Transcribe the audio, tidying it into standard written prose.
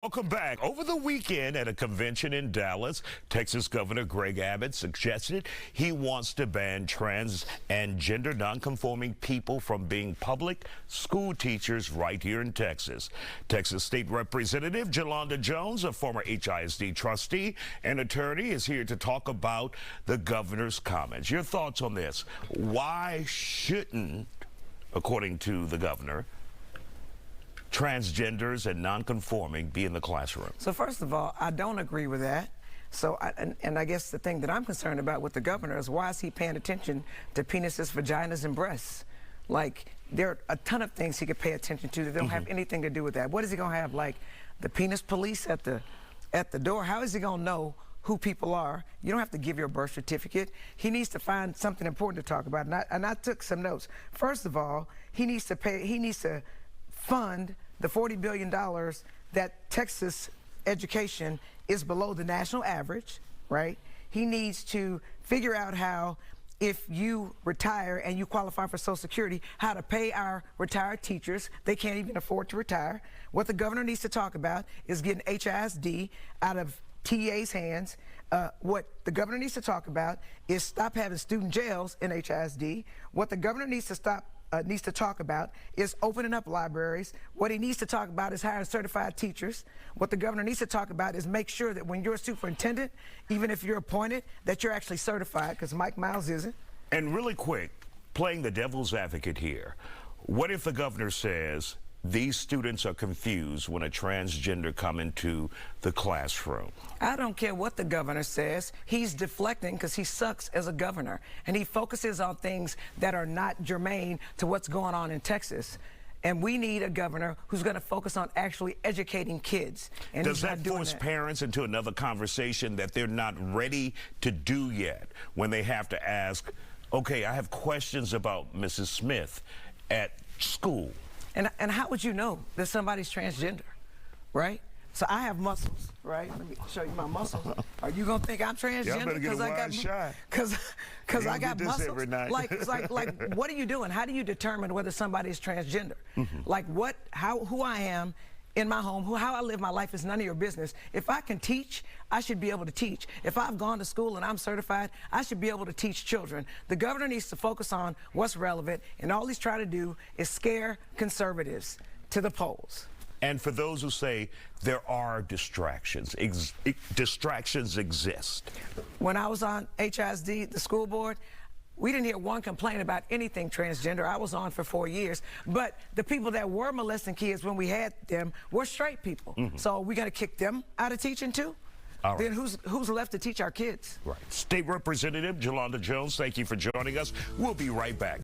Welcome back. Over the weekend at a convention in Dallas, Texas Governor Greg Abbott suggested he wants to ban trans and gender nonconforming people from being public school teachers right here in Texas. Texas State Representative Jolanda Jones, a former HISD trustee and attorney, is here to talk about the governor's comments. Your thoughts on this? Why shouldn't, according to the governor, transgenders and nonconforming be in the classroom? So first of all, I don't agree with that. So, I guess the thing that I'm concerned about with the governor is why is he paying attention to penises, vaginas, and breasts? Like, there are a ton of things he could pay attention to that don't have anything to do with that. What is he gonna have, like the penis police at the door? How is he gonna know who people are? You don't have to give your birth certificate. He needs to find something important to talk about. And I took some notes. First of all, he needs to fund the $40 billion that Texas education is below the national average, right? He needs to figure out how, if you retire and you qualify for Social Security, how to pay our retired teachers. They can't even afford to retire. What the governor needs to talk about is getting HISD out of TA's hands. What the governor needs to talk about is stop having student jails in HISD. What the governor needs to talk about is opening up libraries. What he needs to talk about is hiring certified teachers. What the governor needs to talk about is make sure that when you're a superintendent, even if you're appointed, that you're actually certified, because Mike Miles isn't. And really quick, playing the devil's advocate here, what if the governor says these students are confused when a transgender come into the classroom? I don't care what the governor says. He's deflecting because he sucks as a governor, and he focuses on things that are not germane to what's going on in Texas. And we need a governor who's going to focus on actually educating kids. And does that force parents into another conversation that they're not ready to do yet, when they have to ask, okay, I have questions about Mrs. Smith at school? And how would you know that somebody's transgender, right? So I have muscles, right? Let me show you my muscles. Are you gonna think I'm transgender because I got shot? Because I got muscles. Every night. Like what are you doing? How do you determine whether somebody is transgender? Like who I am in my home, how I live my life is none of your business. If I can teach, I should be able to teach. If I've gone to school and I'm certified, I should be able to teach children. The governor needs to focus on what's relevant, and all he's trying to do is scare conservatives to the polls. And for those who say there are distractions, distractions exist. When I was on HISD, the school board, we didn't hear one complaint about anything transgender. I was on for 4 years. But the people that were molesting kids when we had them were straight people. So we're going to kick them out of teaching too? All right. Then who's left to teach our kids? Right. State Representative Jolanda Jones, thank you for joining us. We'll be right back.